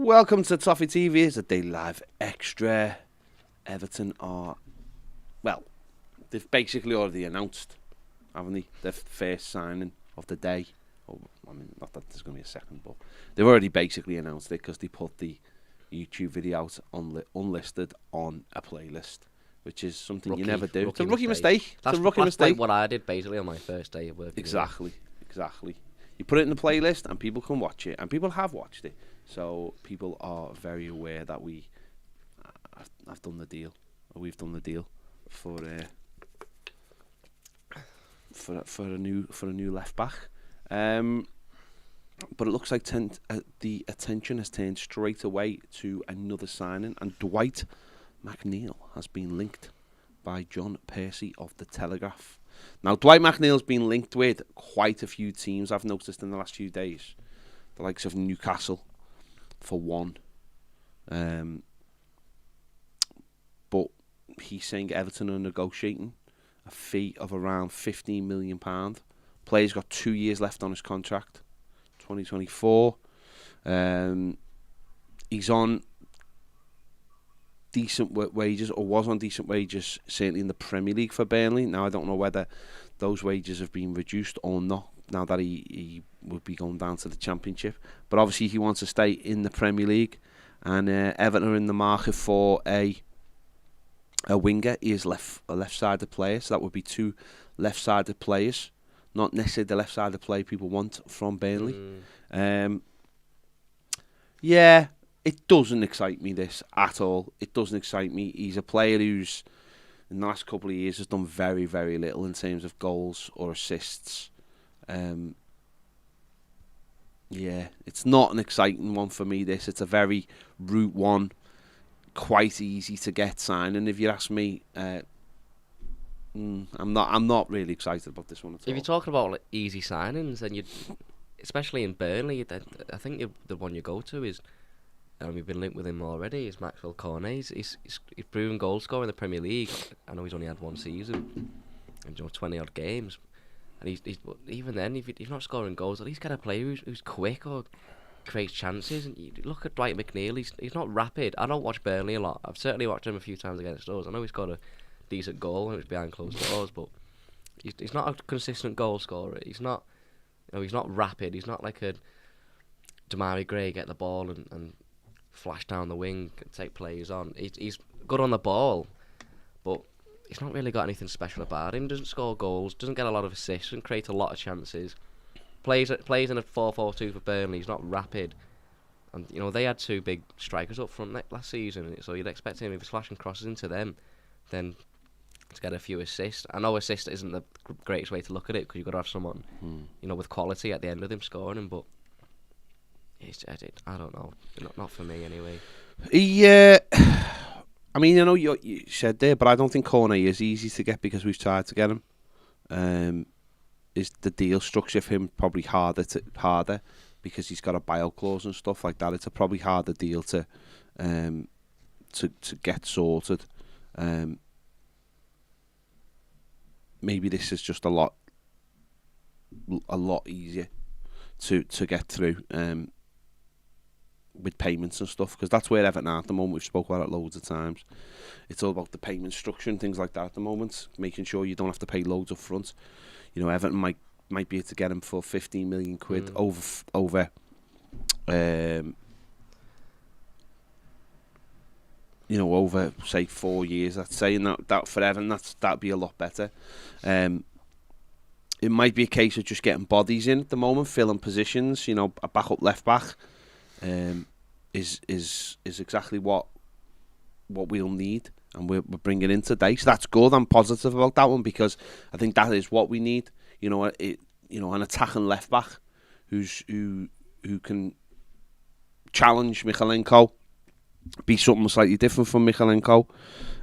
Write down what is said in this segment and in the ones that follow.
Welcome to Toffee TV. It's a Daily Live Extra. Everton are, well, they've basically already announced, haven't they, their first signing of the day. Oh, I mean, not that there's going to be a second, but they've already basically announced it because they put the YouTube video out unlisted on a playlist, which is something you never do. It's a rookie mistake. It's a rookie mistake. Like what I did basically on my first day of work. Exactly. You put it in the playlist and people can watch it, and people have watched it. So people are very aware that I've done the deal, or we've done the deal for a new left back. But it looks like the attention has turned straight away to another signing, and Dwight McNeil has been linked by John Percy of the Telegraph. Now, Dwight McNeil's been linked with quite a few teams, I've noticed in the last few days. The likes of Newcastle, for one. But he's saying Everton are negotiating a fee of around £15 million. Player's got 2 years left on his contract, 2024. He's on decent wages, or was on decent wages, certainly in the Premier League for Burnley. Now, I don't know whether those wages have been reduced or not, now that he would be going down to the Championship. But obviously he wants to stay in the Premier League, and Everton are in the market for a winger. He is a left-sided player, so that would be two left-sided players, not necessarily the left-sided player people want from Burnley. Yeah, it doesn't excite me, this, at all. It doesn't excite me. He's a player who's, in the last couple of years, has done very, very little in terms of goals or assists. Yeah, it's not an exciting one for me, this. It's a very route one, quite easy to get signing, if you ask me. I'm not really excited about this one at all. If you're talking about like easy signings, then you, especially in Burnley, I think the one you go to is, and we've been linked with him already, is Maxwell Cornet. He's proven goal scorer in the Premier League. I know he's only had one season and 20 odd games. And he's even then, if he's not scoring goals, at least get a player who's quick or creates chances. And you look at Dwight McNeil, he's not rapid. I don't watch Burnley a lot. I've certainly watched him a few times against us. I know he's got a decent goal when it's behind closed doors, but he's not a consistent goal scorer. He's not, he's not rapid. He's not like a Damari Gray, get the ball and flash down the wing and take players on. He's good on the ball, but he's not really got anything special about him. Doesn't score goals, doesn't get a lot of assists, and create a lot of chances. Plays in a 4-4-2 for Burnley. He's not rapid, and they had two big strikers up front last season. So you'd expect him, if he's flashing crosses into them, then to get a few assists. I know assist isn't the greatest way to look at it, because you've got to have someone with quality at the end of them scoring him. But I don't know, not for me anyway. Yeah. I mean, I know you said there, but I don't think Cornet is easy to get, because we've tried to get him. Is the deal structure for him probably harder because he's got a buyout clause and stuff like that? It's a probably harder deal to get sorted. Maybe this is just a lot easier to get through. With payments and stuff, because that's where Everton are at the moment. We've spoken about it loads of times. It's all about the payment structure and things like that at the moment, making sure you don't have to pay loads up front. Everton might be able to get him for 15 million quid over say 4 years. I'd say, and that for Everton, that'd be a lot better. It might be a case of just getting bodies in at the moment, filling positions. A backup left back. Is exactly what we'll need, and we're bringing in today. So that's good. I'm positive about that one, because I think that is what we need. An attacking left back who can challenge Michalenko, be something slightly different from Michalenko,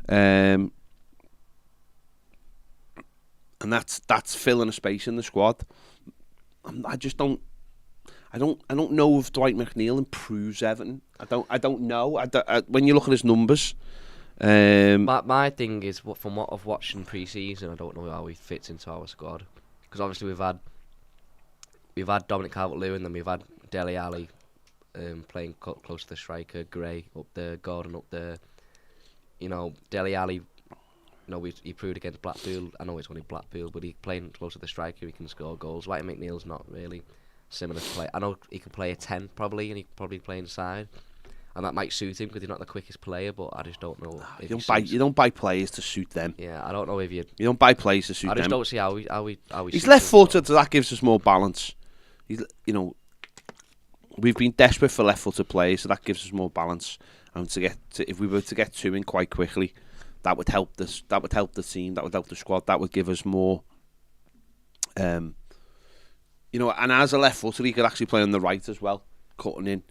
and that's filling a space in the squad. I don't know if Dwight McNeil improves Everton. I don't know. When you look at his numbers, my thing is, from what I've watched in pre-season, I don't know how he fits into our squad, because obviously we've had Dominic Calvert-Lewin, and then we've had Dele Alli playing close to the striker. Gray up there, Gordon up there. You know, Dele Alli. You know, he proved against Blackpool. I know it's only Blackpool, but he playing close to the striker. He can score goals. Dwight McNeil's not really similar to play. I know he can play a 10 probably, and he can probably play inside. And that might suit him because he's not the quickest player, but I just don't know. You don't buy players to suit them. Yeah, I don't know if you don't buy players to suit them. I just don't see how he He's left-footed, so that gives us more balance. You know, we've been desperate for left-footed players, so that gives us more balance. And if we were to get 2 in quite quickly, that would help this. That would help the team. That would help the squad. That would give us more. You know, and as a left-footer, he could actually play on the right as well, cutting in.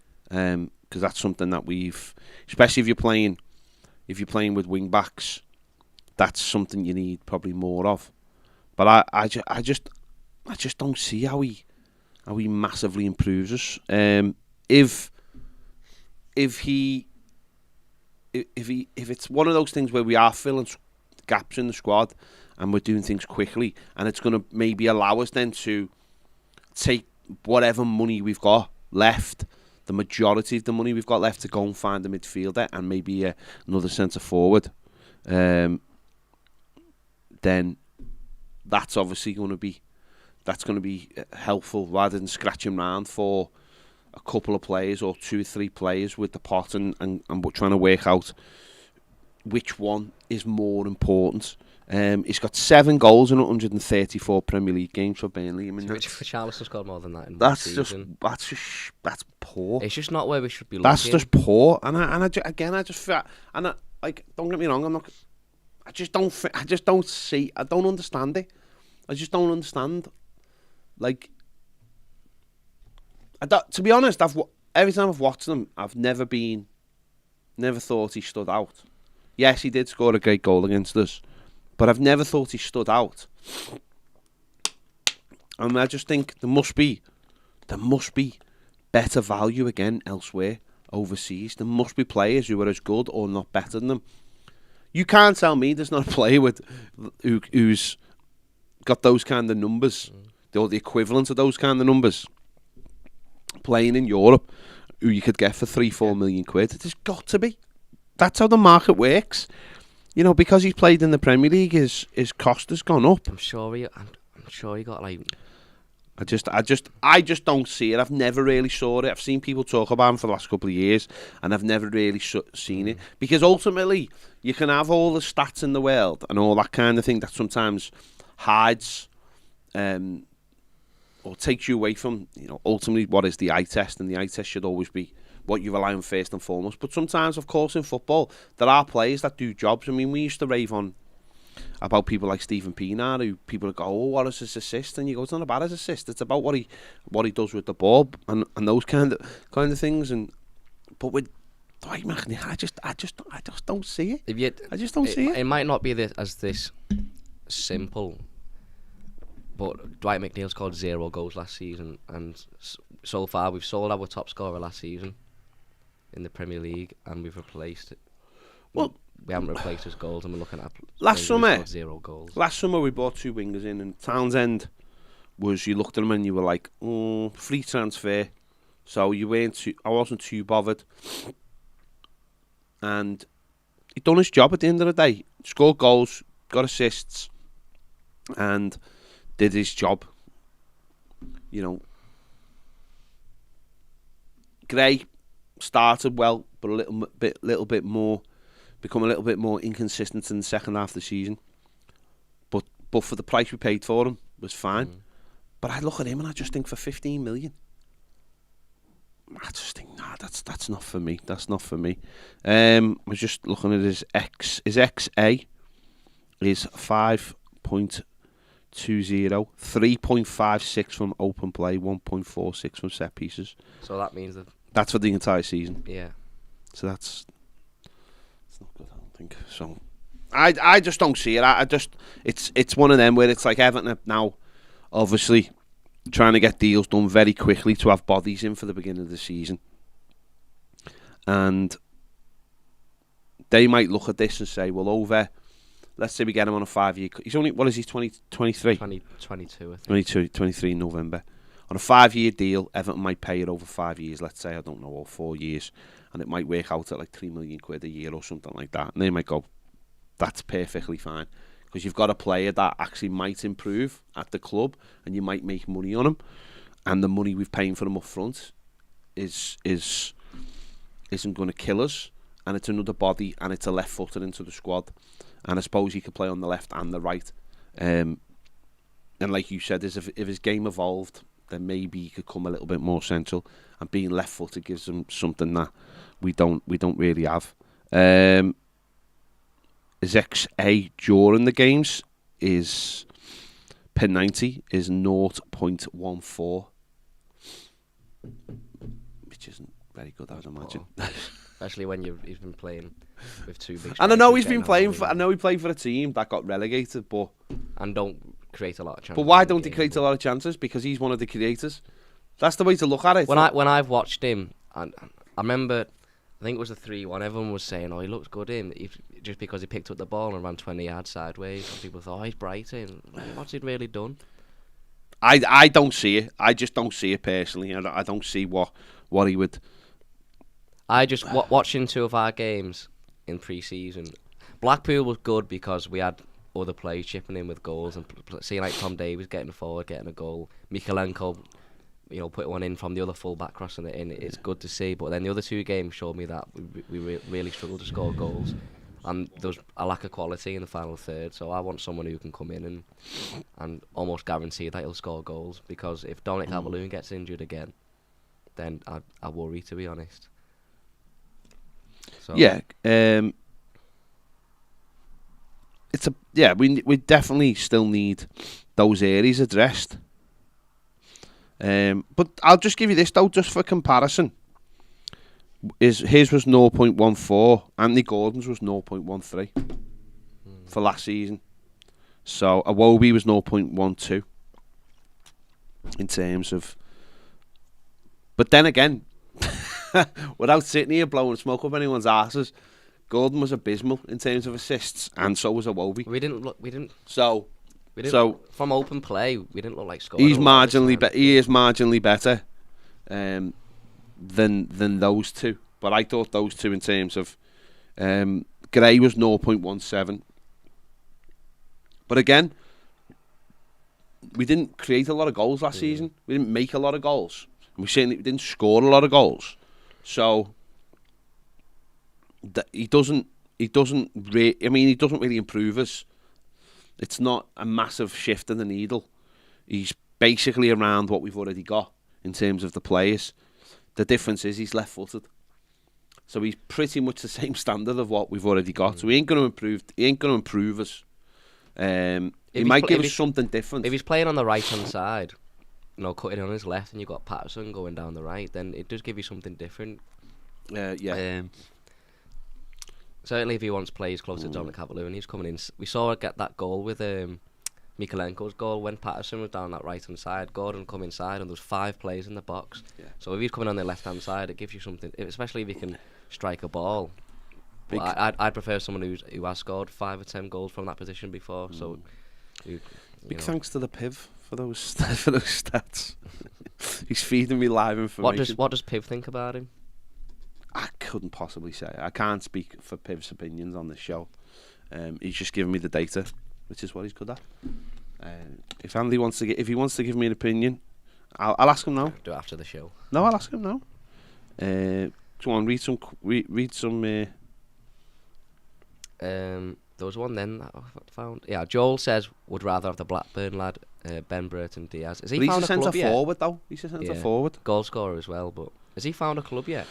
Because that's something that we've, especially if you're playing with wing backs, that's something you need probably more of. But I just don't see how he massively improves us. If it's one of those things where we are filling gaps in the squad and we're doing things quickly, and it's going to maybe allow us then to take whatever money we've got left, the majority of the money we've got left, to go and find a midfielder and maybe another centre forward, then that's obviously going to be helpful, rather than scratching around for a couple of players or 2 or 3 players with the pot and trying to work out which one is more important. He's got 7 goals in 134 Premier League games for Burnley. I mean, Richarlison scored more than that in that's season. That's poor. It's just not where we should be looking. That's just poor. And I just feel, and don't get me wrong, I just don't see. I don't understand it. I just don't understand. Like, to be honest, every time I've watched them, I've never thought he stood out. Yes, he did score a great goal against us, but I've never thought he stood out. And I just think there must be better value again elsewhere, overseas. There must be players who are as good or not better than them. You can't tell me there's not a player who's got those kind of numbers, or the equivalent of those kind of numbers, playing in Europe, who you could get for 3-4 million quid. There's got to be. That's how the market works. You know, because he's played in the Premier League, his cost has gone up. I'm sure he got like. I just don't see it. I've never really saw it. I've seen people talk about him for the last couple of years, and I've never really seen it. Because ultimately, you can have all the stats in the world and all that kind of thing that sometimes hides, or takes you away from, you know, ultimately what is the eye test, and the eye test should always be what you rely on first and foremost. But sometimes, of course, in football, there are players that do jobs. I mean, we used to rave on about people like Stephen Pienaar, who people go, oh, what is his assist? And you go, it's not about his assist. It's about what he does with the ball and those kind of things. But with Dwight McNeil, I just don't see it. I just don't see it. It might not be this simple, but Dwight McNeil scored 0 goals last season, and so far we've sold our top scorer last season in the Premier League, and we've replaced it. Well, we haven't replaced his goals, and we're looking at last summer. 0 goals. Last summer we bought 2 wingers in, and Townsend was, you looked at him and you were like, free transfer. So I wasn't too bothered, and he done his job at the end of the day. Scored goals, got assists, and did his job. You know, Gray started well, but become a little bit more inconsistent in the second half of the season. But for the price we paid for him, was fine. But I look at him and I just think, for 15 million, I just think, nah, that's not for me. That's not for me. I was just looking at his XA is 5.20, 3.56 from open play, 1.46 from set pieces. So that means that's for the entire season. Yeah. So it's not good, I don't think. So I just don't see it. It's one of them where it's like Everton are now obviously trying to get deals done very quickly to have bodies in for the beginning of the season. And they might look at this and say, well, let's say we get him on a 5-year. He's only, what is he, 23? 22, I think. 23 in November. On a 5-year deal, Everton might pay it over 5 years, let's say, I don't know, or 4 years, and it might work out at like £3 million a year or something like that. And they might go, that's perfectly fine. Because you've got a player that actually might improve at the club, and you might make money on him. And the money we've paying for him up front isn't going to kill us. And it's another body, and it's a left-footer into the squad. And I suppose he could play on the left and the right. And like you said, if his game evolved, then maybe he could come a little bit more central. And being left-footed gives him something that we don't really have. His XA during the games is per 90 is 0.14, which isn't very good, I'd imagine. Especially when he's been playing with two big. And I know he's been playing for. I know he played for a team that got relegated, but and don't create a lot of chances. But why don't he create a lot of chances? Because he's one of the creators. That's the way to look at it. When I've watched him, and I remember, I think it was the 3-1. Everyone was saying, "Oh, he looks good in," just because he picked up the ball and ran 20 yards sideways. And people thought, "Oh, he's bright in." What's he really done? I don't see it. I just don't see it personally. I don't see what he would. I just watching 2 of our games in pre-season. Blackpool was good because we had other players chipping in with goals and seeing like Tom Davies getting forward, getting a goal. Mikalenko, put one in from the other full-back, crossing it in. It's good to see. But then the other 2 games showed me that we really struggled to score goals, and there was a lack of quality in the final third. So I want someone who can come in and almost guarantee that he'll score goals. Because if Dominic Calvert-Lewin gets injured again, then I worry, to be honest. So. Yeah, we definitely still need those areas addressed. But I'll just give you this though, just for comparison. His was 0.14. Anthony Gordon's was 0.13 for last season. So Iwobi was 0.12 in terms of. But then again. Without sitting here blowing smoke up anyone's asses, Gordon was abysmal in terms of assists, and so was Iwobi. We didn't. So from open play, we didn't look like scoring. He is marginally better than those 2. But I thought those 2 in terms of Gray was 0.17. But again, we didn't create a lot of goals last season. We didn't make a lot of goals. We certainly didn't score a lot of goals. So he doesn't really improve us. It's not a massive shift in the needle. He's basically around what we've already got in terms of the players. The difference is he's left-footed, so he's pretty much the same standard of what we've already got. So he ain't going to improve. He ain't going to improve us. He might give us something different. If he's playing on the right-hand side, cutting on his left, and you've got Patterson going down the right, then it does give you something different. Certainly, if he wants to play as close to Dominic Calvert-Lewin, he's coming in. We saw her get that goal with Mikalenko's goal when Patterson was down that right-hand side. Gordon come inside, and there was 5 players in the box. Yeah. So if he's coming on the left-hand side, it gives you something, especially if he can strike a ball. But I'd prefer someone who has scored 5 or 10 goals from that position before. So, big thanks to the Piv for those stats. He's feeding me live information. What does Piv think about him? I couldn't possibly say. I can't speak for Piv's opinions on this show. He's just giving me the data, which is what he's good at. If Andy wants to give me an opinion, I'll ask him now. Do it after the show. No, I'll ask him now. Come on, read some. There was one then that I found. Yeah, Joel says would rather have the Blackburn lad, Ben Burton Diaz. Has he found a club yet? Forward though. He's a centre forward. Goal scorer as well, but has he found a club yet?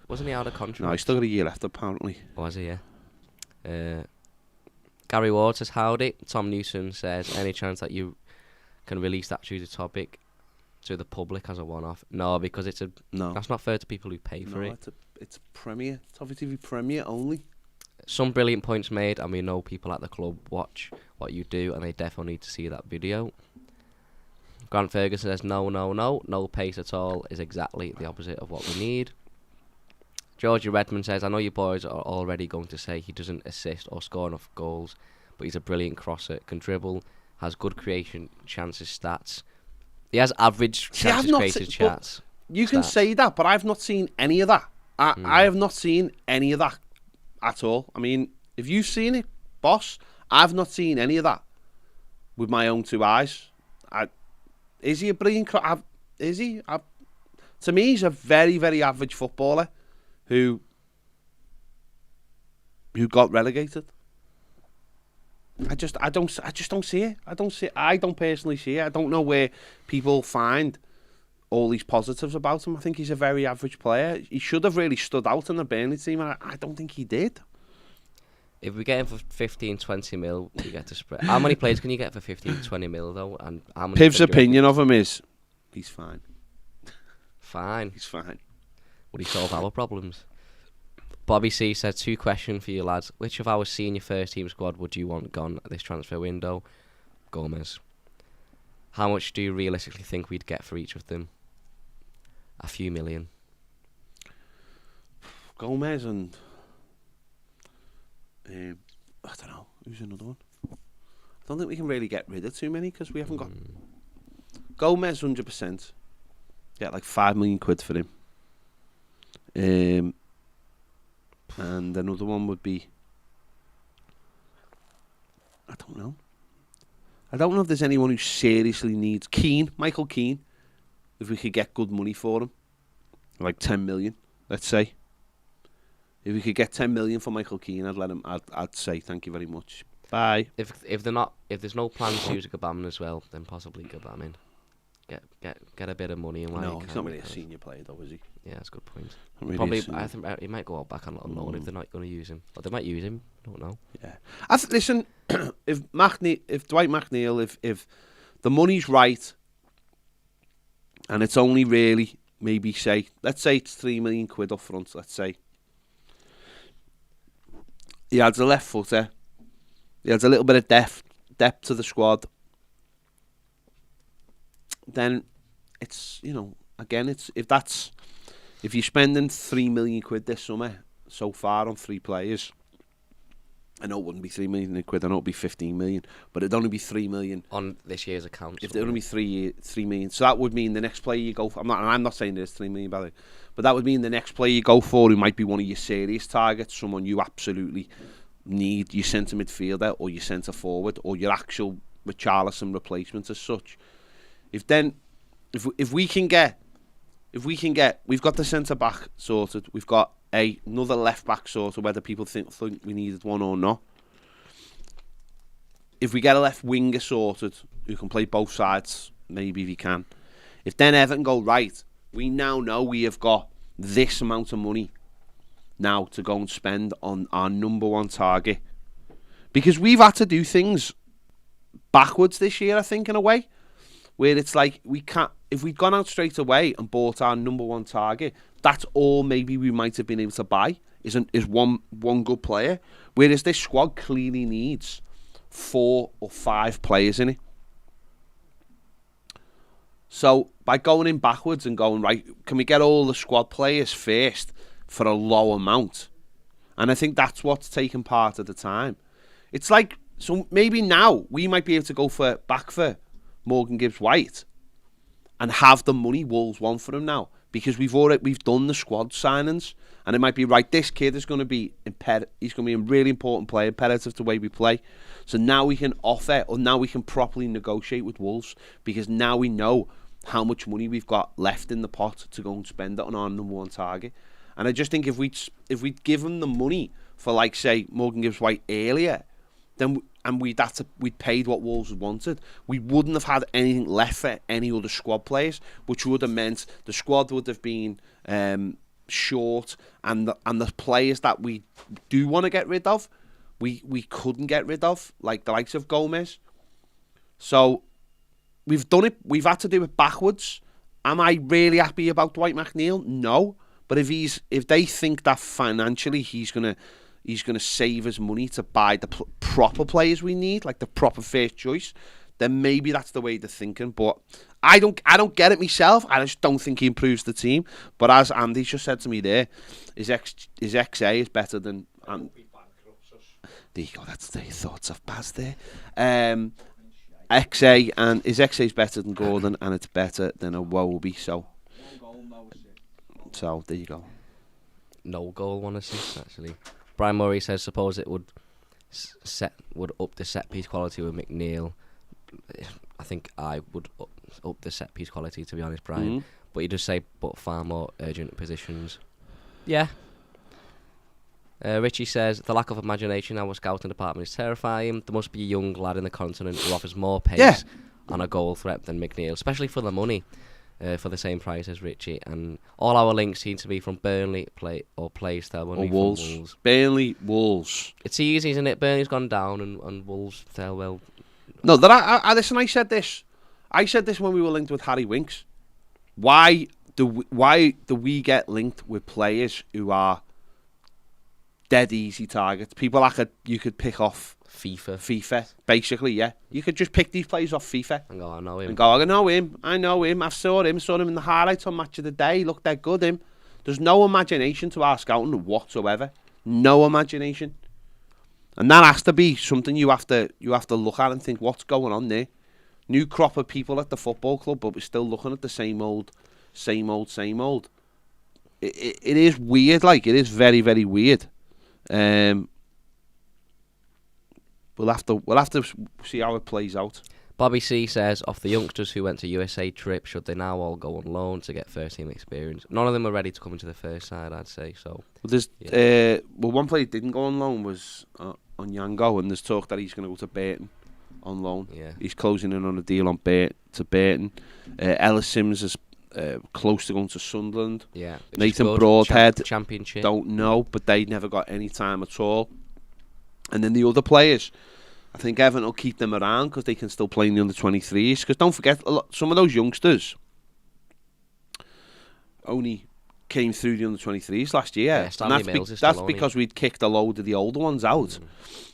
Wasn't he out of contract? No, he's still got a year left apparently. Was he? Yeah. Gary Ward says howdy. Tom Newsom says any chance that you can release that choosy topic to the public as a one-off? No, because that's not fair to people who pay for it. It's Premier, Toffee TV Premier only. Some brilliant points made, and we know people at the club watch what you do, and they definitely need to see that video. Grant Ferguson says no pace at all is exactly the opposite of what we need. Georgie Redmond says, I know you boys are already going to say he doesn't assist or score enough goals, but he's a brilliant crosser, can dribble, has good creation chances stats, He has average chances created chats. You can say that, but I've not seen any of that. I have not seen any of that at all. I mean, if you've seen it, boss, I've not seen any of that with my own two eyes. Is he a brilliant? Is he? To me, he's a very, very average footballer who got relegated. I just don't see it. I don't personally see it. I don't know where people find all these positives about him. I think he's a very average player. He should have really stood out in the Burnley team, and I don't think he did. If we get him for 15, 20 mil, we get to spread. How many players can you get for 15, 20 mil though? And how many Piv's opinion of him is, he's fine. Fine. He's fine. Would he solve our problems? Bobby C said, 2 questions for you lads. Which of our senior first team squad would you want gone at this transfer window? Gomez. How much do you realistically think we'd get for each of them? A few million. Gomez and I don't know, who's another one? I don't think we can really get rid of too many because we haven't got Gomez 100%. Get like 5 million quid for him. And another one would be, I don't know if there's anyone who seriously needs Michael Keane, if we could get good money for him, like 10 million, let's say. If we could get 10 million for Michael Keane, I'd say thank you very much. Bye. If there's no plans to use Gabam as well, then possibly Gabam in. Get a bit of money. No, he's not really a senior player though, is he? Yeah, that's a good point. Really probably, I think he might go out back on loan if they're not going to use him. Or they might use him. I don't know. Yeah. Listen, if Dwight McNeil, if the money's right, and it's only really maybe let's say it's 3 million quid up front. Let's say he adds a left footer. He adds a little bit of depth to the squad. Then it's, again, if you're spending 3 million quid this summer so far on 3 players, I know it wouldn't be 3 million quid, I know it'd be 15 million, but it'd only be 3 million on this year's account. If it'd only be 3 million, so that would mean the next player you go for, I'm not saying there's 3 million, by the way, but that would mean the next player you go for who might be one of your serious targets, someone you absolutely need, your centre midfielder or your centre forward or your actual Richarlison replacement as such. If we can get, we've got the centre back sorted, we've got another left back sorted, whether people think we needed one or not. If we get a left winger sorted who can play both sides, maybe if he can. If then Everton go, right, we now know we have got this amount of money now to go and spend on our number one target, because we've had to do things backwards this year, I think, in a way, where it's like we can't. If we'd gone out straight away and bought our number one target, that's all maybe we might have been able to buy is one good player. Whereas this squad clearly needs 4 or 5 players in it. So by going in backwards and going, right, can we get all the squad players first for a low amount? And I think that's what's taken part of the time. It's like, so maybe now we might be able to go back for Morgan Gibbs-White and have the money Wolves want for him now, because we've done the squad signings, and it might be right. This kid is going to be he's going to be a really important player, imperative to the way we play. So now we can offer, or now we can properly negotiate with Wolves, because now we know how much money we've got left in the pot to go and spend it on our number one target. And I just think if we'd give him the money for, like, say, Morgan Gibbs-White earlier, then we'd paid what Wolves wanted, we wouldn't have had anything left for any other squad players, which would have meant the squad would have been short, and the players that we do want to get rid of, we couldn't get rid of, like the likes of Gomez. So we've done it. We've had to do it backwards. Am I really happy about Dwight McNeil? No. But if they think that financially he's gonna save us money to buy the proper players we need, like the proper first choice, then maybe that's the way they're thinking. But I don't get it myself. I just don't think he improves the team. But as Andy just said to me there, his XA is better than. There you go. That's the thoughts of Baz there. XA, and his XA is better than Gordon, and it's better than a Wobie. So there you go. No goal, 1 assist actually. Brian Murray says, suppose it would up the set piece quality with McNeil. I think I would up the set piece quality, to be honest, Brian. But you just say, but far more urgent positions. Yeah. Richie says, the lack of imagination in our scouting department is terrifying. There must be a young lad in the continent who offers more pace and a goal threat than McNeil, especially for the money, for the same price as Richie. And all our links seem to be from Burnley play style. Or Wolves. Burnley, Wolves. It's easy, isn't it? Burnley's gone down and Wolves fell well. No, that listen, I said this. I said this when we were linked with Harry Winks. Why do we get linked with players who are dead easy targets? People you could pick off FIFA, basically, yeah. You could just pick these players off FIFA and go, I know him. I know him. I saw him in the highlights on Match of the Day. Look, they're good, him. There's no imagination to our scouting whatsoever. No imagination. And that has to be something you have to look at and think, what's going on there? New crop of people at the football club, but we're still looking at the same old. It is weird, like, it is very, very weird. We'll have to see how it plays out. Bobby C says, of the youngsters who went to USA trip, should they now all go on loan to get first team experience? None of them are ready to come into the first side, I'd say. So. Well, there's one player didn't go on loan was on Yango, and there's talk that he's going to go to Burton on loan. Yeah. He's closing in on a deal to Burton. Ellis Sims is close to going to Sunderland. Yeah. Nathan Broadhead, Championship. Don't know, but they never got any time at all. And then the other players, I think Everton will keep them around because they can still play in the under-23s. Because don't forget, some of those youngsters only came through the under-23s last year. Yeah, and that's because we'd kicked a load of the older ones out.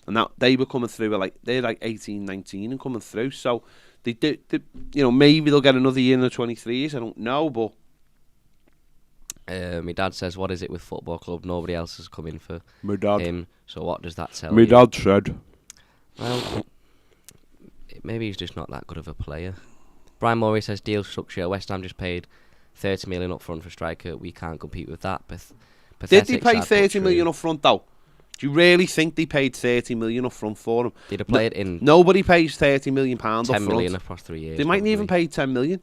And that they were coming through, they're like 18, 19 and coming through. So they maybe they'll get another year in the 23s. I don't know, but... my dad says, what is it with football club? Nobody else has come in for him. So what does that tell you? My dad said... Well, maybe he's just not that good of a player. Brian Murray says, deal structure. West Ham just paid 30 million up front for striker. We can't compete with that. Did they pay 30 million up front, though? Do you really think they paid 30 million up front for him? Did they play it in... Nobody pays 30 million pounds up front. 10 million across 3 years. They mightn't even pay 10 million.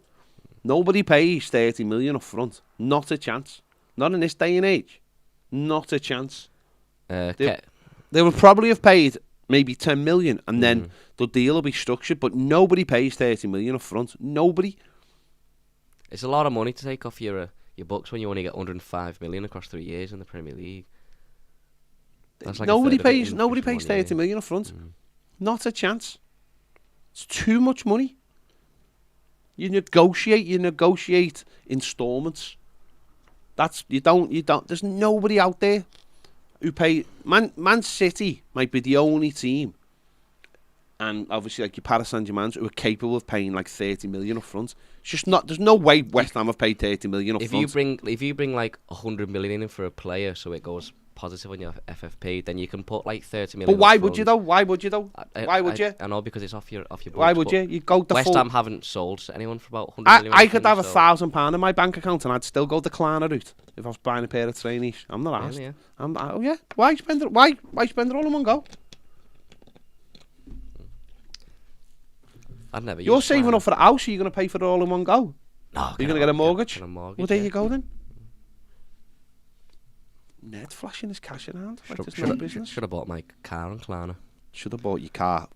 Nobody pays 30 million up front. Not a chance. Not in this day and age. Not a chance. They would probably have paid maybe 10 million and then the deal will be structured, but nobody pays 30 million up front. Nobody. It's a lot of money to take off your books when you only get 105 million across 3 years in the Premier League. That's like nobody pays 30 million up front. Not a chance. It's too much money. You negotiate installments. You don't. There's nobody out there who pay. Man City might be the only team, and obviously like your Paris Saint-Germain, who are capable of paying like 30 million up front. It's just not. There's no way West Ham have paid 30 million up front. If you bring like 100 million in for a player, so it goes positive on your FFP, then you can put like 30 million. But why would you though? Why would you? I know, because it's off your books. Why would you? You go the West Ham haven't sold to anyone for about 100 million. I could have £1,000 in my bank account and I'd still go the Klarna route if I was buying a pair of trainees. I'm not asked. Really, yeah. Oh yeah. Why spend it? Why spend it all in one go? I'd never. You're saving up for a house. Are you going to pay for it all in one go? No. You're going to get a mortgage. Get a mortgage. Well, there you go then. Ned flashing his cash in hand. Should have bought my car on Klarna. Should have bought your car.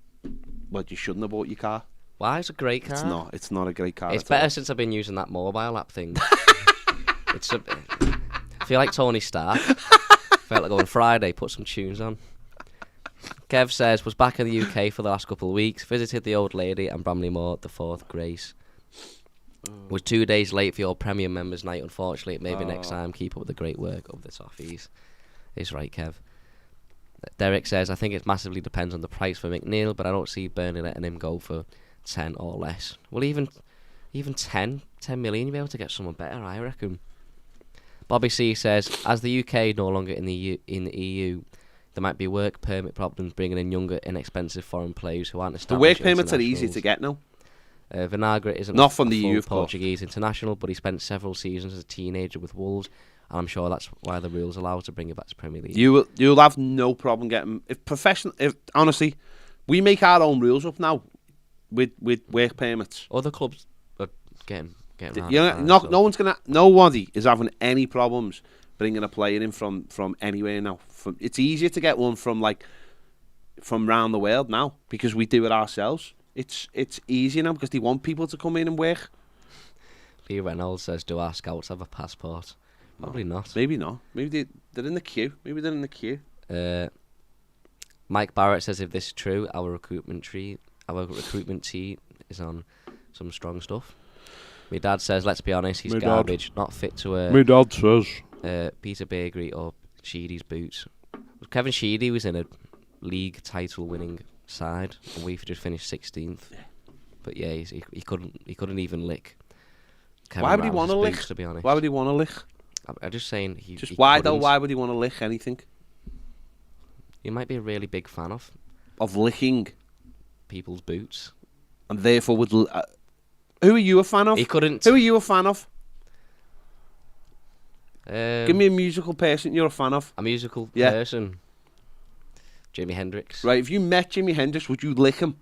Well, you shouldn't have bought your car. Why? It's a great car. It's not a great car. It's better since I've been using that mobile app thing. I feel like Tony Stark. Felt like going Friday, put some tunes on. Kev says, was back in the UK for the last couple of weeks, visited the old lady and Bramley Moor, the fourth Grace. Was 2 days late for your premium members night, unfortunately. Maybe next time. Keep up with the great work of the Toffees. It's right, Kev. Derek says, I think it massively depends on the price for McNeil, but I don't see Burnley letting him go for 10 or less. Well, even 10 million, you'll be able to get someone better, I reckon. Bobby C says, as the UK no longer in the EU, There might be work permit problems bringing in younger, inexpensive foreign players who aren't The established. work permits are easy to get now. Vinagre isn't Not from a the full EU, of course. Portuguese international, but he spent several seasons as a teenager with Wolves, and I'm sure that's why the rules allow us to bring it back to Premier League. You'll have no problem getting if honestly, we make our own rules up now with work permits. Other clubs are getting around. Nobody is having any problems bringing a player in from anywhere now. It's easier to get one from round the world now because we do it ourselves. It's easier now because they want people to come in and work. Lee Reynolds says, "Do our scouts have a passport?" Probably not. Maybe not. Maybe they're in the queue. Mike Barrett says, "If this is true, our recruitment team is on some strong stuff." My dad says, "Let's be honest, he's garbage, not fit to wear." My dad says Peter Bakery or Sheedy's boots. Kevin Sheedy was in a league title winning side, and we just finished 16th. But yeah, he couldn't even lick. Why would he want to lick? To be honest, why would he want to lick? I'm just saying he. Why though? Why would he want to lick anything? He might be a really big fan of licking people's boots, and therefore would. Who are you a fan of? He couldn't. Who are you a fan of? Give me a musical person you're a fan of. A musical person. Jimi Hendrix. Right, if you met Jimi Hendrix, would you lick him?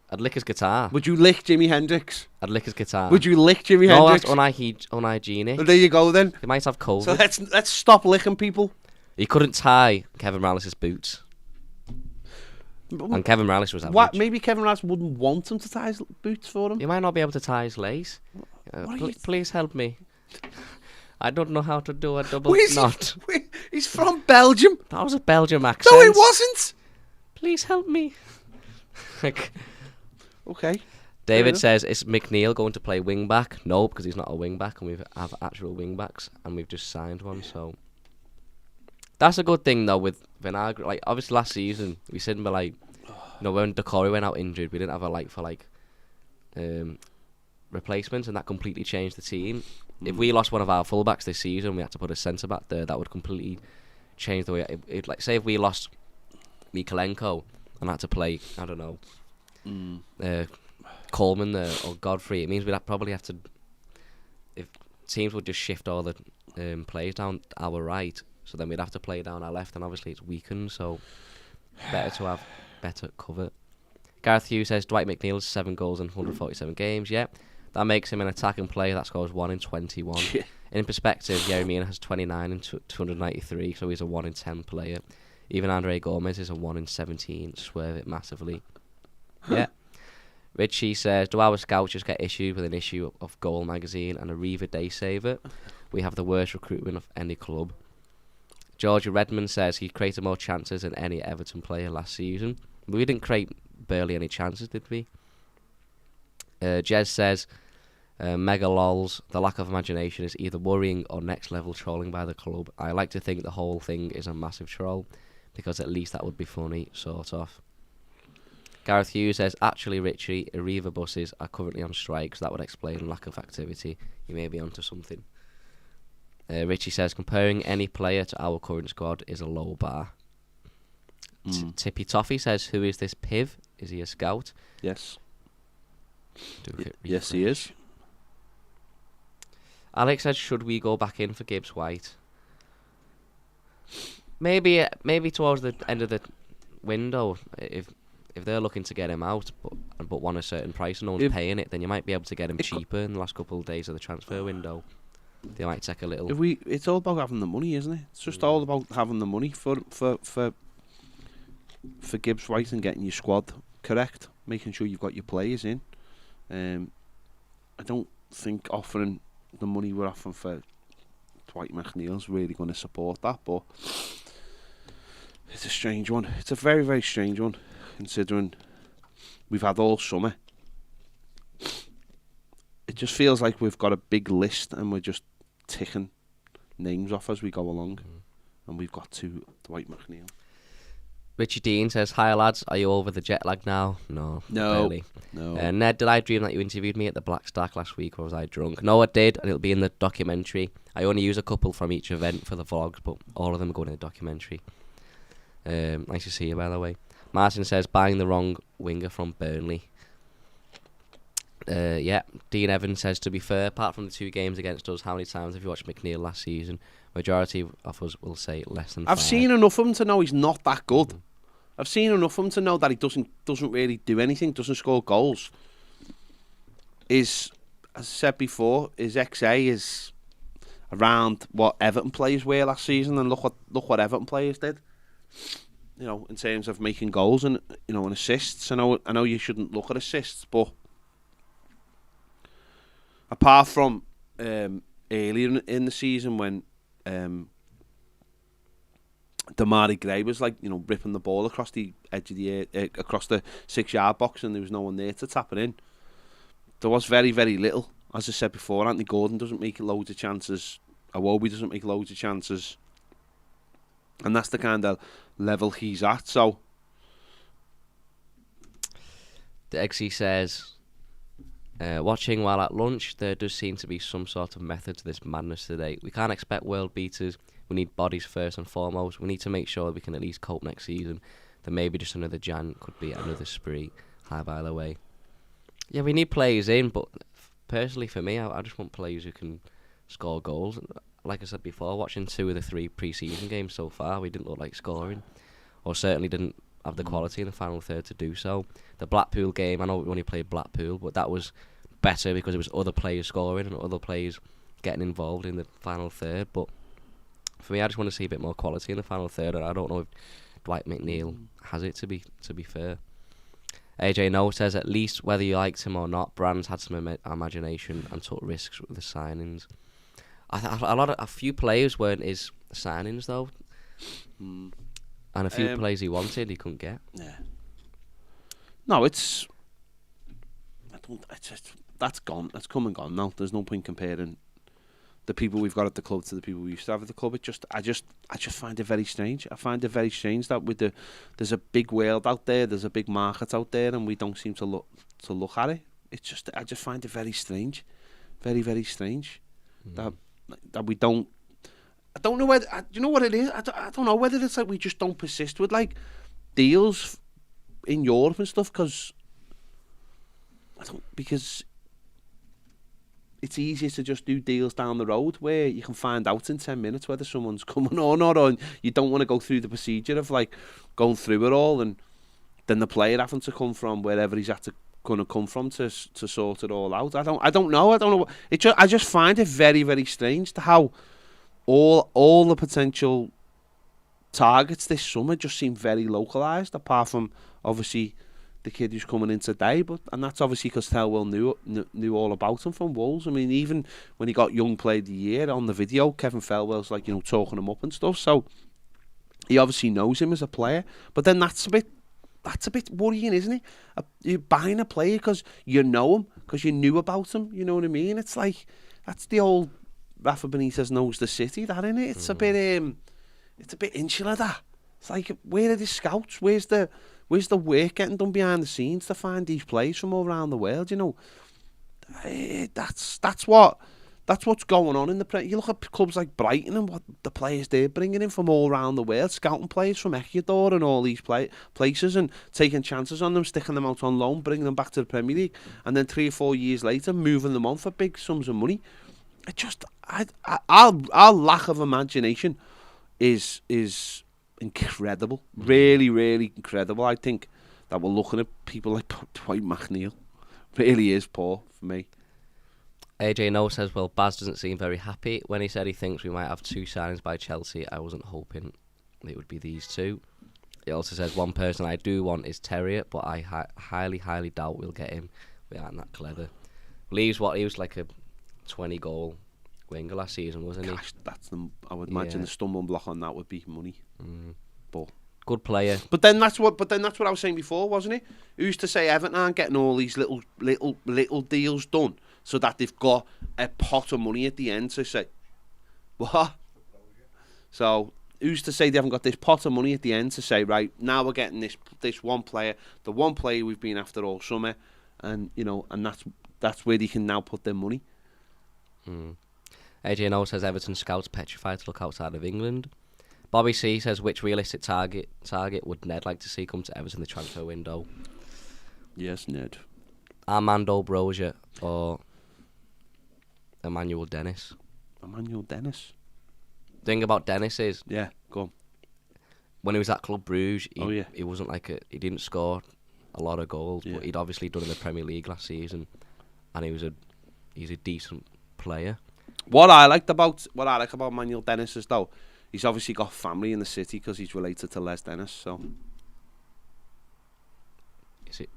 I'd lick his guitar. Would you lick Jimi Hendrix? I'd lick his guitar. Would you lick Jimi Hendrix? No, that's unhygienic. Well, there you go then. He might have COVID. So let's stop licking people. He couldn't tie Kevin Morales' boots. And Kevin Morales was average. What? Maybe Kevin Morales wouldn't want him to tie his boots for him. He might not be able to tie his lace. Please help me. I don't know how to do a double knot. He's from Belgium. That was a Belgium accent. No, it wasn't. Please help me. Okay. David says, "Is McNeil going to play wing back?" No, because he's not a wing back, and we have actual wing backs, and we've just signed one. So that's a good thing though with Vinagre. Like obviously last season we said when Decore went out injured, we didn't have a replacement, and that completely changed the team. If we lost one of our fullbacks this season, we had to put a centre back there. That would completely change the way. Say if we lost Mikalenko and had to play, I don't know, Coleman there or Godfrey, it means we'd probably have to. If teams would just shift all the players down our right, so then we'd have to play down our left, and obviously it's weakened. So better to have better cover. Gareth Hughes says Dwight McNeil's 7 goals in 147 games. Yeah. That makes him an attacking player that scores 1 in 21. In perspective, Yeremina has 29 in 293, so he's a 1 in 10 player. Even Andre Gomez is a 1 in 17. Swerve it massively. Yeah. Richie says, "Do our scouts just get issued with an issue of Goal magazine and a Reaver Day Saver? We have the worst recruitment of any club." Georgia Redmond says he created more chances than any Everton player last season. But we didn't create barely any chances, did we? Jez says, "Mega lols, the lack of imagination is either worrying or next level trolling by the club. I like to think the whole thing is a massive troll, because at least that would be funny, sort of." Gareth Hughes says, "Actually, Richie, Arriva buses are currently on strike, so that would explain lack of activity. You may be onto something." Richie says, "Comparing any player to our current squad is a low bar." Tippy Toffee says, "Who is this Piv? Is he a scout?" Yes. Yes, he is. Alex said, "Should we go back in for Gibbs White?" Maybe towards the end of the window, if they're looking to get him out, but want a certain price and no one's paying it, then you might be able to get him cheaper in the last couple of days of the transfer window. They might take a little. It's all about having the money, isn't it? It's just all about having the money for Gibbs White and getting your squad correct, making sure you've got your players in. I don't think offering the money we're offering for Dwight McNeil's really going to support that, but it's a strange one. It's a very, very strange one, considering we've had all summer. It just feels like we've got a big list and we're just ticking names off as we go along, and we've got to Dwight McNeil. Richie Dean says, "Hi lads, are you over the jet lag now?" No. Barely. No. Ned, did I dream that you interviewed me at the Black Stack last week, or was I drunk? No, I did, and it'll be in the documentary. I only use a couple from each event for the vlogs, but all of them are going in the documentary. Nice to see you, by the way. Martin says, buying the wrong winger from Burnley. Yeah, Dean Evans says, to be fair, apart from the 2 games against us, how many times have you watched McNeil last season? Majority of us will say less than 5. I've seen enough of him to know he's not that good. I've seen enough of him to know that he doesn't really do anything, doesn't score goals. As I said before, his XA is around what Everton players were last season, and look what Everton players did. You know, in terms of making goals and and assists. I know you shouldn't look at assists, but apart from earlier in the season when Damari Gray was ripping the ball across the edge of the across the 6-yard box, and there was no one there to tap it in. There was very, very little. As I said before, Anthony Gordon doesn't make loads of chances. Iwobi doesn't make loads of chances. And that's the kind of level he's at. So the XE says, watching while at lunch, there does seem to be some sort of method to this madness today. We can't expect world beaters. We need bodies first and foremost. We need to make sure we can at least cope next season. Then maybe just another Jan could be another spree. Hi, by the way. Yeah, we need players in, but personally for me, I just want players who can score goals. Like I said before, watching 2 of the 3 pre-season games so far, we didn't look like scoring, or certainly didn't have the quality in the final third to do so. The Blackpool game, I know we only played Blackpool, but that was better because it was other players scoring and other players getting involved in the final third. But for me, I just want to see a bit more quality in the final third, and I don't know if Dwight McNeil has it, to be fair. AJ No says, at least whether you liked him or not, Brands had some imagination and took risks with the signings. A few players weren't his signings though, and a few players he wanted he couldn't get. Yeah. No, that's gone. That's come and gone now. There's no point comparing the people we've got at the club to the people we used to have at the club. I just find it very strange. I find it very strange that there's a big world out there, there's a big market out there, and we don't seem to look at it. I just find it very strange, very, very strange that we don't. I don't know whether you know what it is. I don't know whether it's like we just don't persist with like deals in Europe and stuff because it's easier to just do deals down the road where you can find out in 10 minutes whether someone's coming or not, or you don't want to go through the procedure of like going through it all and then the player having to come from wherever he's going to come from to sort it all out. I don't know. I just find it very, very strange to how all the potential targets this summer just seem very localised, apart from obviously the kid who's coming in today, and that's obviously because Thelwell knew all about him from Wolves. I mean, even when he got Young Player of the Year on the video, Kevin Thelwell's like talking him up and stuff. So he obviously knows him as a player. But then that's a bit worrying, isn't it? You're buying a player because you know him, because you knew about him. You know what I mean? It's like that's the old Rafa Benitez knows the city, that innit? It's a bit insular. That it's like, where are the scouts? Where's the work getting done behind the scenes to find these players from all around the world? That's what's going on in the you look at clubs like Brighton and what the players they're bringing in from all around the world, scouting players from Ecuador and all these places and taking chances on them, sticking them out on loan, bringing them back to the Premier League, and then 3 or 4 years later moving them on for big sums of money. Our lack of imagination is incredible, really, really incredible. I think that we're looking at people like Dwight McNeil. Really is poor for me. AJ No says, well, Baz doesn't seem very happy. When he said he thinks we might have 2 signings by Chelsea, I wasn't hoping it would be these 2. He also says, one person I do want is Terrier, but I highly, highly doubt we'll get him. We aren't that clever. He was like a 20-goal winger last season, wasn't he? Gosh, I would imagine the stumbling block on that would be money. But good player. But then that's what I was saying before, wasn't it? Who's to say Everton aren't getting all these little deals done so that they've got a pot of money at the end to say what? So who's to say they haven't got this pot of money at the end to say, right, now we're getting this one player, the one player we've been after all summer, and and that's where they can now put their money. AJ No says Everton scouts petrified to look outside of England. Bobby C says, which realistic target would Ned like to see come to Everton in the transfer window? Yes, Ned. Armando Brozier or Emmanuel Dennis? Emmanuel Dennis. The thing about Dennis is, Yeah, go on. when he was at Club Bruges, Yeah. he wasn't he didn't score a lot of goals, Yeah. but he'd obviously done in the Premier League last season, and he's a decent player. What I like about Emmanuel Dennis is, though, he's obviously got family in the city because he's related to Les Dennis. So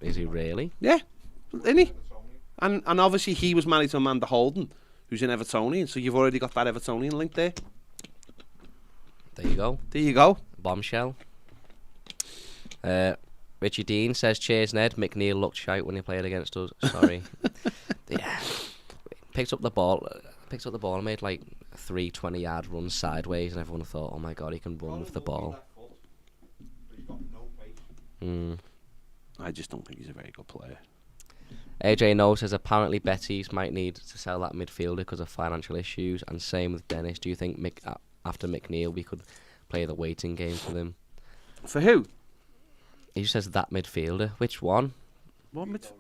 is he really? yeah, isn't he? And obviously he was married to Amanda Holden, who's an Evertonian. So you've already got that Evertonian link there. There you go. There you go. Bombshell. Richie Dean says, cheers Ned, McNeil looked shite when he played against us. Sorry. Yeah. Picked up the ball and made like 3 20-yard runs sideways, and everyone thought, oh my god, he can run with the ball. I just don't think he's a very good player. AJ No says, apparently Betis might need to sell that midfielder because of financial issues, and same with Dennis. Do you think after McNeil we could play the waiting game for them? For who? He just says that midfielder. Which one? What midfielder?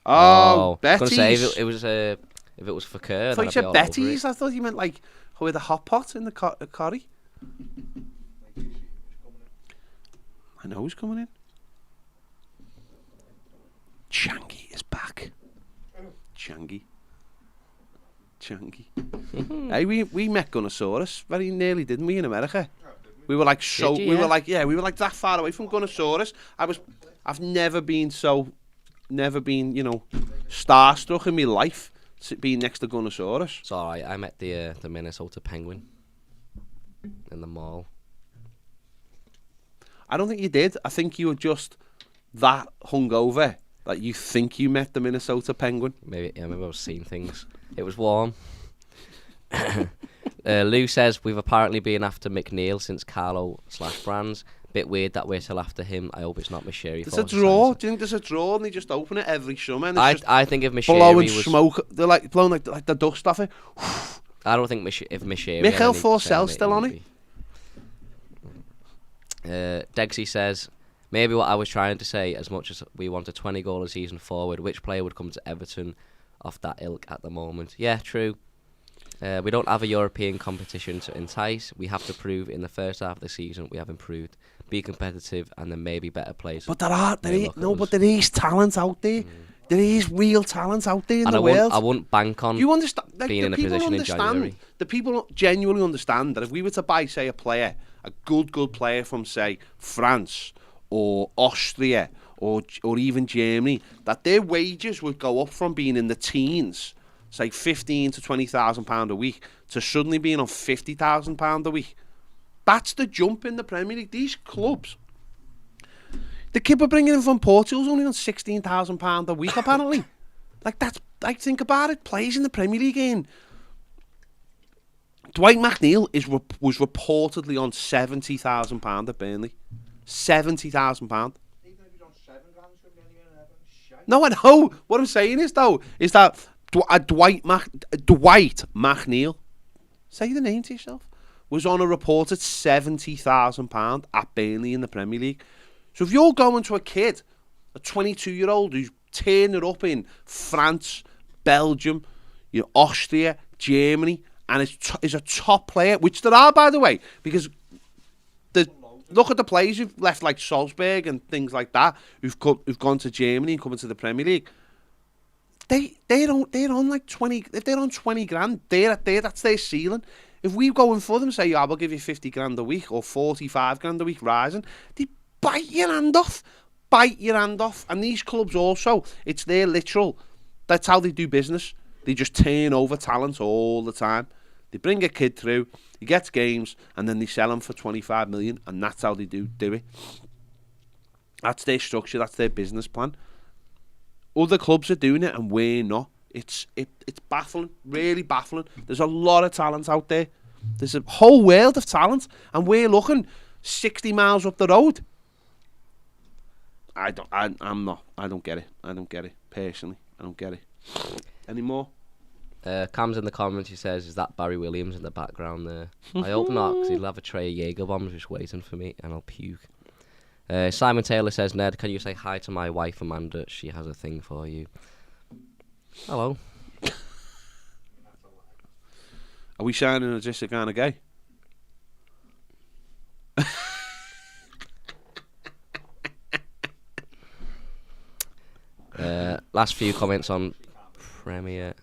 Oh, Betis. I was going to say, if it was for Kerr, I thought you said Betis. I thought you meant like with a hot pot in the curry. I know who's coming in. Changi is back. Changi. Hey, we met Gunnosaurus very nearly, didn't we, in America? We were like we were like that far away from Gunnosaurus. I've never been starstruck in my life being next to Gunnosaurus. It's alright, I met the Minnesota Penguin in the mall. I don't think you did. I think you were just that hungover that you think you met the Minnesota Penguin. Maybe I was seeing things. It was warm. Lou says, we've apparently been after McNeil since Carlo/Brands. Bit weird that we're still after him. I hope it's not Mashiri. There's a draw. Do you think there's a draw and they just open it every summer? And I think if Mashiri blowing was smoke, they're like blowing like the dust off it. I don't think if Mashiri. Michael Forsell's still on it. Degsy says, maybe what I was trying to say, as much as we want a 20 goal a season forward, which player would come to Everton off that ilk at the moment? Yeah, true. We don't have a European competition to entice. We have to prove in the first half of the season we have improved, be competitive, and then maybe better players. But there is talent out there. There is real talent out there in the world. I wouldn't bank on being in a position in January. The people genuinely understand that if we were to buy, say, a good player from, say, France or Austria or even Germany, that their wages would go up from being in the teens, say £15,000 to £20,000 a week, to suddenly being on £50,000 a week. That's the jump in the Premier League. These clubs, the kid we're bringing in from Portugal's only on £16,000 a week apparently. Think about it. Plays in the Premier League in. Dwight McNeil was reportedly on £70,000 at Burnley. £70,000. No, I know. What I'm saying is that Dwight McNeil, say the name to yourself, was on a reported £70,000 at Burnley in the Premier League. So if you're going to a kid, a 22-year-old who's tearing it up in France, Belgium, Austria, Germany, and is a top player, which there are, by the way, because look at the players who've left, like Salzburg and things like that, who've gone to Germany and come into the Premier League. They're on like 20. If they're on 20 grand, that's their ceiling. If we go in for them, say, we'll give you 50 grand a week or 45 grand a week rising, they bite your hand off. And these clubs also, it's their literal. That's how they do business. They just turn over talent all the time. They bring a kid through, he gets games, and then they sell him for 25 million, and that's how they do it. That's their structure, that's their business plan. Other clubs are doing it, and we're not. It's baffling, really baffling. There's a lot of talent out there. There's a whole world of talent, and we're looking 60 miles up the road. I don't get it. Personally, I don't get it. Any more? Cam's in the comments. He says, "Is that Barry Williams in the background there?" I hope not, because he'll have a tray of Jaeger bombs just waiting for me, and I'll puke. Simon Taylor says, "Ned, can you say hi to my wife Amanda? She has a thing for you." Hello. Are we shining as just a kind of gay? Last few comments on Premier.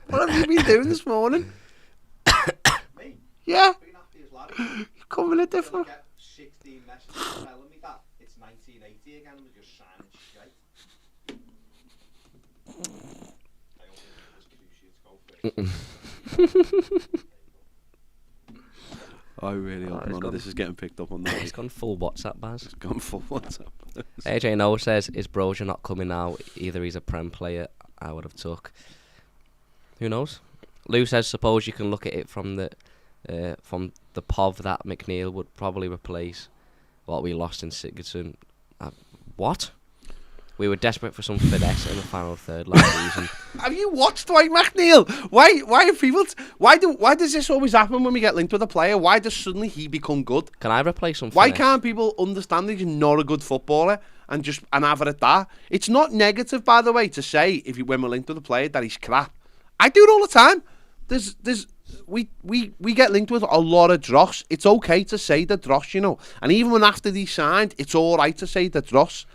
What have you been doing this morning? Me? Yeah. Been happy as lad. You're coming a different. I get 16 messages telling me that it's 1980 again and we're just shining straight. I don't think it was cue sheets go first. I really hope none of this is getting picked up on that. He's gone full WhatsApp, Baz. It's gone full WhatsApp. AJ No says, "Is Brozier not coming now? Either he's a Prem player I would have took." Who knows? Lou says, "Suppose you can look at it from the POV that McNeil would probably replace what we lost in Sigurdsson." What? We were desperate for some finesse in the final third last season. Have you watched Dwight McNeil? Why are people? Why does this always happen when we get linked with a player? Why does suddenly he become good? Can I replace some Why finesse? can't people understand that he's not a good footballer and have it at that? It's not negative, by the way, to say when we're linked with a player that he's crap. I do it all the time. We get linked with a lot of dross. It's okay to say the dross, you know. And even when after he's signed, it's all right to say the dross.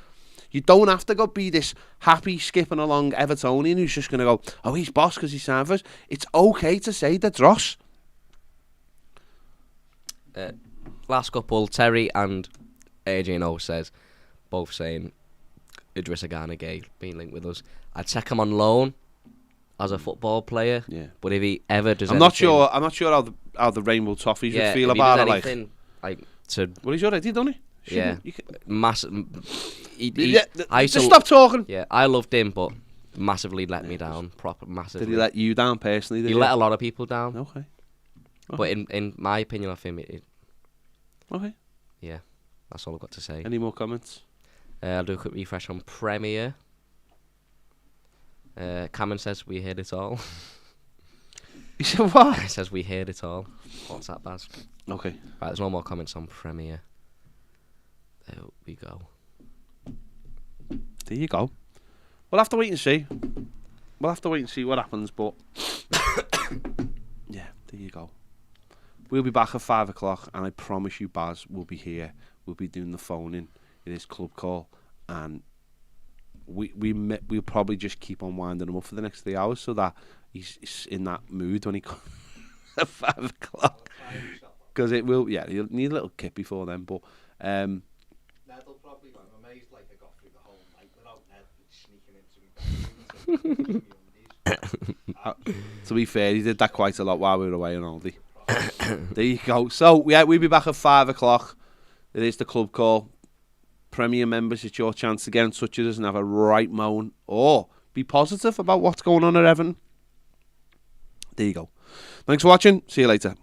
You don't have to go be this happy skipping along Evertonian who's just going to go, "Oh, he's boss because he's signed for us." It's okay to say the dross. Last couple, Terry and AJ No says, both saying Idrissa Gana Gay being linked with us. I'd take him on loan as a football player. Yeah. But if he ever does I'm not sure how the Rainbow Toffees would feel about it. Like to Well, he's already done it. yeah, massive. Just stop talking. Yeah, I loved him, but massively let me down. Massively. Did he let you down personally? He let a lot of people down. Okay. But in my opinion of him, Okay. yeah, that's all I've got to say. Any more comments? I'll do a quick refresh on Premier. Cameron says we heard it all. You said what? He says we heard it all. What's that, Baz? Okay. Right, there's no more comments on Premier. There we go. There you go. We'll have to wait and see. We'll have to wait and see what happens, but yeah, there you go. We'll be back at 5 o'clock, and I promise you, Baz will be here. We'll be doing the phone-in. It is club call, and we'll probably just keep on winding him up for the next 3 hours so that he's in that mood when he comes at 5 o'clock. Because it will, yeah, you'll need a little kip before then, but Ned will probably go. I'm amazed like I got through the whole night without Ned sneaking into me. To be fair, he did that quite a lot while we were away on holiday. There you go. So yeah, we'll be back at 5 o'clock. It is the club call. Premier members, it's your chance to get in touch with us and have a right moan or be positive about what's going on at Everton. There you go. Thanks for watching. See you later.